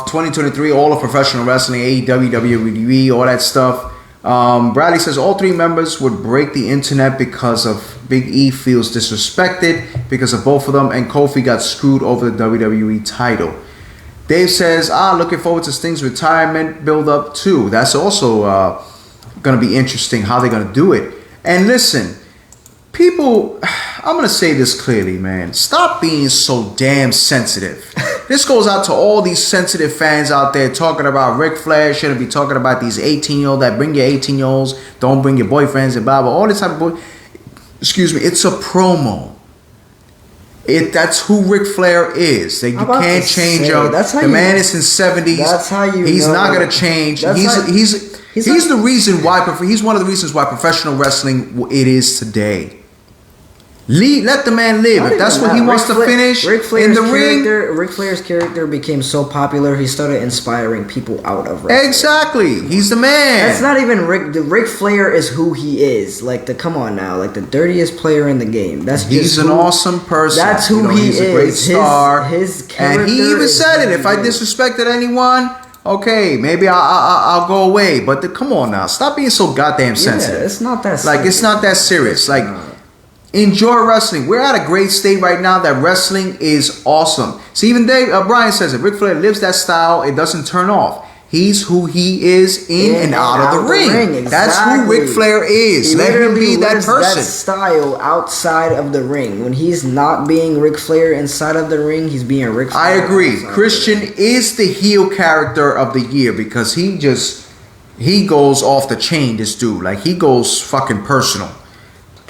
2023, all of professional wrestling, AEW, WWE, all that stuff. Bradley says all three members would break the internet because of Big E feels disrespected because of both of them, and Kofi got screwed over the WWE title. Dave says, looking forward to Sting's retirement build up too. That's also going to be interesting how they're going to do it. And listen, people, I'm going to say this clearly, man. Stop being so damn sensitive. This goes out to all these sensitive fans out there talking about Ric Flair. Shouldn't be talking about these 18-year-olds that bring your 18-year-olds. Don't bring your boyfriends and blah, blah. All this type of boy. Excuse me. It's a promo. That's who Ric Flair is. You can't change him. The man is in 70s. That's how you He's not going to change. He's the reason why. He's one of the reasons why professional wrestling it is today. Let the man live. If that's what he wants to finish in the ring. Ric Flair's character became so popular, he started inspiring people out of wrestling. Exactly. He's the man. That's not even Ric Flair is who he is. Come on now. The dirtiest player in the game. He's an awesome person. That's who he is. He's a great star. His character. And he even said it. If I disrespected anyone, okay, maybe I'll go away. But come on now. Stop being so goddamn sensitive. Yeah, it's not that serious. It's not that serious. Enjoy wrestling. We're at a great state right now that wrestling is awesome. See, even Brian says it. Ric Flair lives that style. It doesn't turn off. He's who he is in and out of the ring. Exactly. That's who Ric Flair is. Let him be that person. That style outside of the ring. When he's not being Ric Flair inside of the ring, he's being Ric Flair. I agree. Christian is the heel character of the year because he goes off the chain, this dude. He goes fucking personal.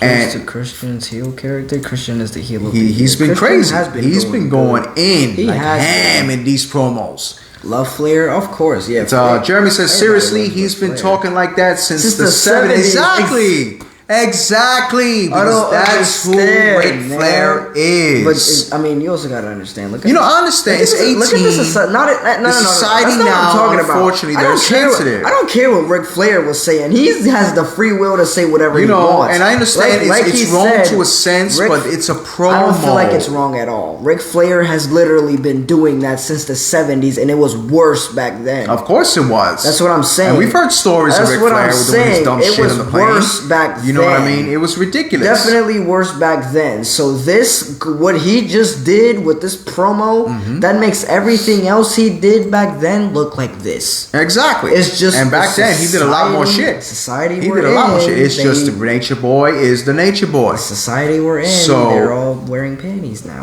And Christian's heel character. Christian is the heel of the He's been crazy. He's been going in ham in these promos. Love Flair, of course. Yeah. Jeremy says seriously, he's been talking like that since the 70s. Exactly. Because that's who Ric Flair is. But you also gotta understand. I understand. It's 18. Look at this. The society now. Unfortunately, they're sensitive. I don't care what Ric Flair was saying. He has the free will to say whatever he wants. And I understand it's wrong to a sense, but it's a promo. I don't feel like it's wrong at all. Ric Flair has literally been doing that since the 70s, and it was worse back then. Of course it was. That's what I'm saying. And we've heard stories of Ric Flair doing his dumb shit on the plane. It was worse back then. You know what I mean? It was ridiculous. Definitely worse back then. So what he just did with this promo, that makes everything else he did back then look like this. Exactly. It's just and back then he did a lot more shit. He did a lot more shit. It's just the Nature Boy is the Nature Boy. The society we're in. So they're all wearing panties now.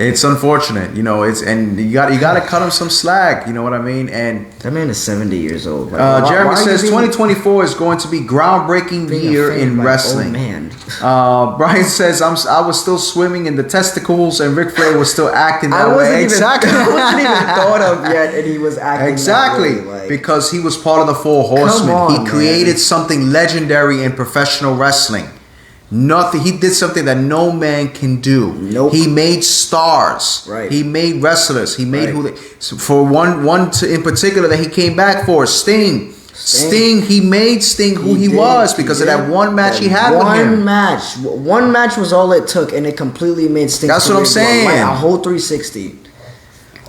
It's unfortunate, and you got to cut him some slack, you know what I mean? And that man is 70 years old. Jeremy says 2024 is going to be groundbreaking year in wrestling. Man. Brian says I was still swimming in the testicles and Ric Flair was still acting that way. Exactly. I wasn't even thought of yet, and he was acting exactly that way, because he was part of the Four Horsemen. He created something legendary in professional wrestling. Nothing. He did something that no man can do. Nope. He made stars. Right. He made wrestlers. He made for one in particular that he came back for, Sting. Sting, he made Sting who he was because of that one match he had with him. One match was all it took, and it completely made Sting. That's what I'm saying. A whole 360.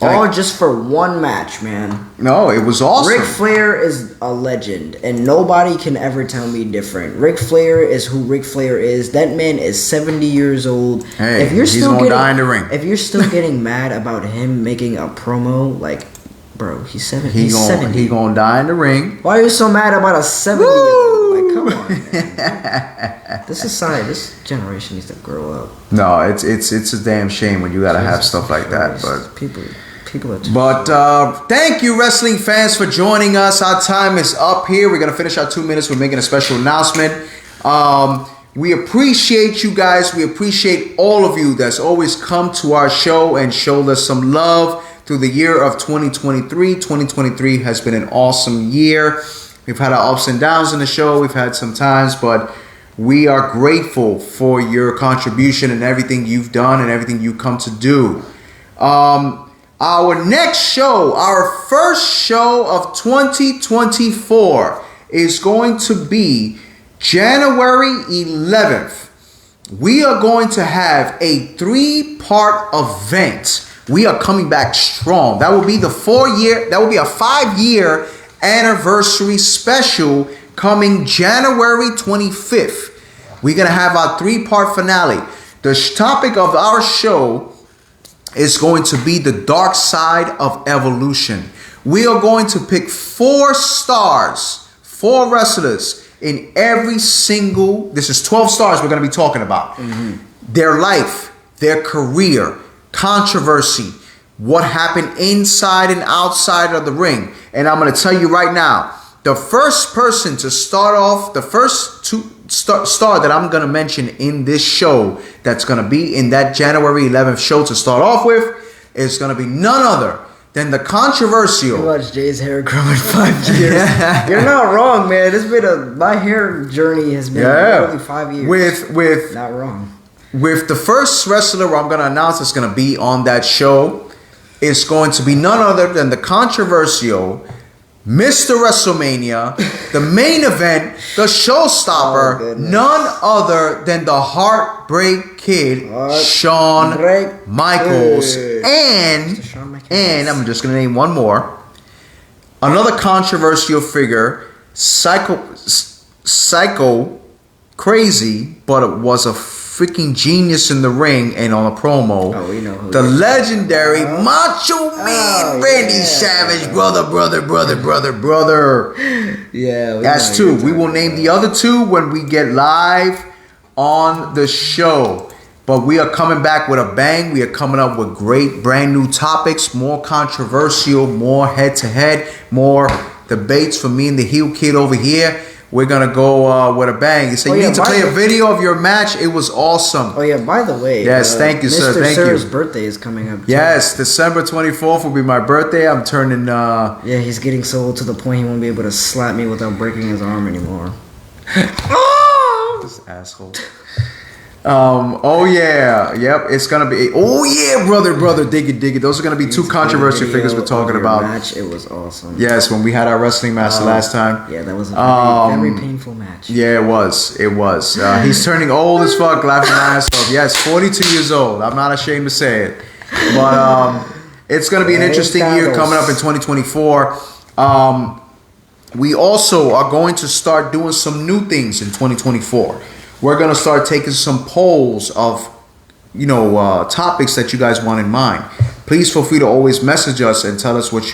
All just for one match, man. No, it was awesome. Ric Flair is a legend, and nobody can ever tell me different. Ric Flair is who Ric Flair is. That man is 70 years old. Hey, he's gonna die in the ring. If you're still getting mad about him making a promo, like, bro, he's 70. He's 70. He gonna die in the ring. Why are you so mad about a 70-year-old? Like, come on, man. This generation needs to grow up. No, it's a damn shame when you gotta have stuff like that. But people are too. But thank you, wrestling fans, for joining us. Our time is up here. We're gonna finish our 2 minutes. We're making a special announcement. We appreciate you guys. We appreciate all of you that's always come to our show and showed us some love through the year of 2023. 2023 has been an awesome year. We've had our ups and downs in the show. We've had some times, but we are grateful for your contribution and everything you've done and everything you come to do. Our next show, our first show of 2024, is going to be January 11th. We are going to have a 3-part event. We are coming back strong. That will be a 5-year anniversary special coming January 25th. We're going to have our 3-part finale. The topic of our show is going to be the dark side of evolution. We are going to pick 4 stars, 4 wrestlers in every single, this is 12 stars we're going to be talking about. Their life, their career, controversy, what happened inside and outside of the ring. And I'm going to tell you right now, the first person to start off, the first star that I'm going to mention in this show that's going to be in that January 11th show to start off with is going to be none other than the controversial. You watch Jay's hair grow in 5 years. You're not wrong, man. My hair journey has been literally 5 years. With not wrong. With the first wrestler I'm going to announce is going to be on that show, it's going to be none other than the controversial Mr. WrestleMania, the main event, the showstopper, none other than the Heartbreak Kid, Shawn Michaels. And I'm just going to name one more. Another controversial figure, Psycho Crazy, but it was a freaking genius in the ring and on a promo. Oh, we know who. The legendary Macho Man Randy Savage, brother. Yeah, that's 2. We will name the other 2 when we get live on the show. But we are coming back with a bang. We are coming up with great brand new topics, more controversial, more head-to-head, more debates for me and the heel kid over here. We're going to go with a bang. You say you need to play a video of your match. It was awesome. Oh, yeah, by the way. Yes, thank you, sir. Thank you. Mr. Sir's birthday is coming up, too. Yes, December 24th will be my birthday. I'm turning... Yeah, he's getting so old to the point he won't be able to slap me without breaking his arm anymore. This asshole. Oh yeah, yep. It's gonna be. Oh yeah, brother, dig it. Those are gonna be 2 controversial figures we're talking about. Match, it was awesome. Yes, when we had our wrestling match the last time. Yeah, that was a very painful match. Yeah, it was. He's turning old as fuck, laughing my ass off. Yes, 42 years old. I'm not ashamed to say it. But it's gonna be an interesting year coming up in 2024. We also are going to start doing some new things in 2024. We're going to start taking some polls of, topics that you guys want in mind. Please feel free to always message us and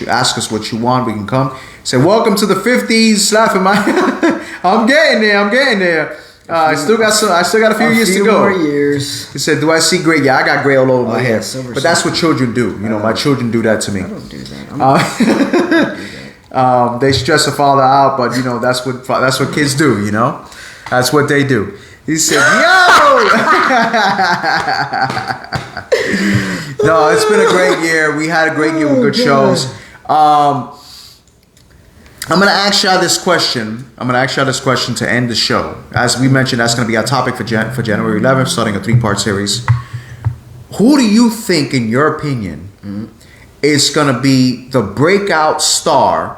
ask us what you want. We can come. Say, welcome to the 50s, slapping my... I'm getting there. I still got a few years to go. More years. He said, do I see gray? Yeah, I got gray all over my hair. Yeah, but that's what children do. My children do that to me. I don't do that. They stress a father out, but that's what kids do. That's what they do. He said, "Yo!" No, it's been a great year. We had a great year with good shows. I'm gonna ask y'all this question. To end the show. As we mentioned, that's gonna be our topic for January 11th, starting a 3-part series. Who do you think, in your opinion, is gonna be the breakout star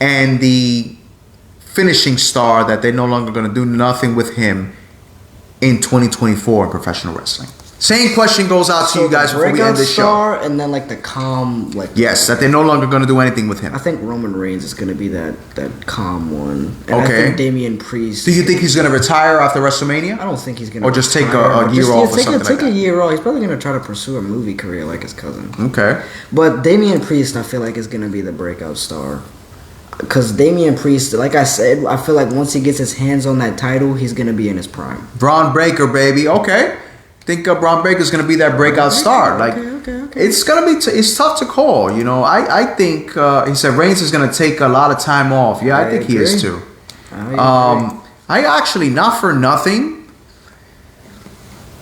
and the finishing star that they're no longer going to do nothing with him in 2024 in professional wrestling? Same question goes out to you guys before we end this star, show. and then like the calm, like Yes, that they're no longer going to do anything with him. I think Roman Reigns is going to be that calm one. And Okay. I think Damian Priest. Do you think he's going to retire after WrestleMania? I don't think he's going to. Or just take a year off or something like Take that? a year off. He's probably going to try to pursue a movie career like his cousin. Okay. But Damian Priest, I feel like, is going to be the breakout star. Because Damian Priest, like I said, I feel like once he gets his hands on that title, he's going to be in his prime. Braun Breaker, baby. Okay. Think Braun Breaker's going to be that breakout star. Like, Okay. it's going to be, it's tough to call. You know, I think, he said Reigns is going to take a lot of time off. Yeah, I think he is too. I actually, not for nothing,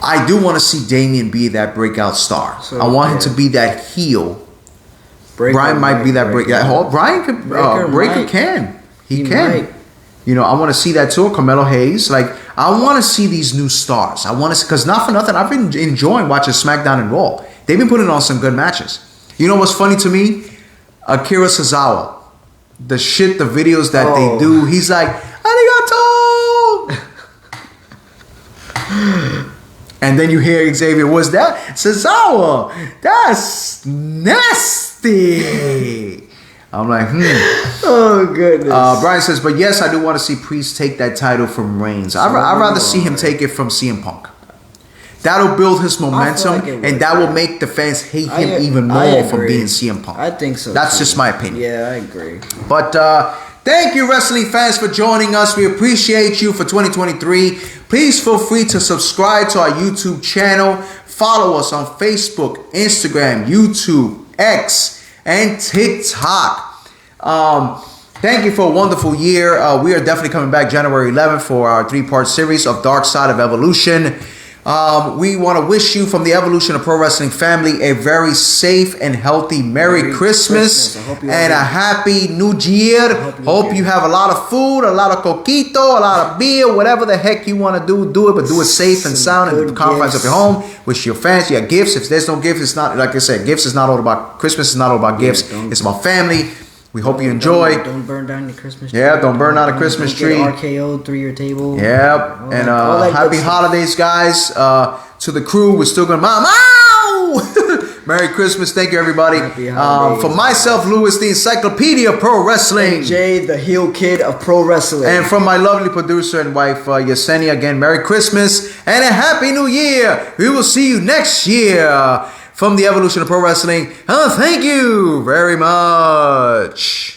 I do want to see Damian be that breakout star. So, I want him to be that heel. Brian might be that break. Brian could. Breaker can. He can. might. You know, I want to see that too. Carmelo Hayes. Like, I want to see these new stars. I want to, because not for nothing, I've been enjoying watching SmackDown and Raw. They've been putting on some good matches. You know what's funny to me? Akira Tozawa. The videos that they do. He's like, arigato. And then you hear Xavier, what's that? Tozawa, that's nasty. I'm like, Oh, goodness. Brian says, but yes, I do want to see Priest take that title from Reigns. I'd rather see him take it from CM Punk. That'll build his momentum, like and that will make the fans hate him even more for being CM Punk. I think so. That's too. just my opinion. Yeah, I agree. But thank you, wrestling fans, for joining us. We appreciate you for 2023. Please feel free to subscribe to our YouTube channel. Follow us on Facebook, Instagram, YouTube, X, and TikTok. Thank you for a wonderful year. We are definitely coming back January 11th for our 3-part series of Dark Side of Evolution. We want to wish you from the Evolution of Pro Wrestling family a very safe and healthy Merry Christmas and a Happy New Year. Hope you have a lot of food, a lot of coquito, a lot of beer, whatever the heck you want to do it, but do it safe and sound in the confines of your home. Wish your fans, your gifts. If there's no gifts, it's not, like I said, gifts is not all about, Christmas is not all about gifts. It's about family. We hope you enjoy. Don't burn down your Christmas tree. Yeah, don't burn out a Christmas tree. RKO through your table. Yep. And happy holidays, guys. To the crew, we're still going to Ow! Merry Christmas. Thank you, everybody. Happy holidays. For myself, Louis, the Encyclopedia of Pro Wrestling. Jay, the heel kid of pro wrestling. And from my lovely producer and wife, Yesenia, again, Merry Christmas and a Happy New Year. We will see you next year from the Evolution of Pro Wrestling. Thank you very much.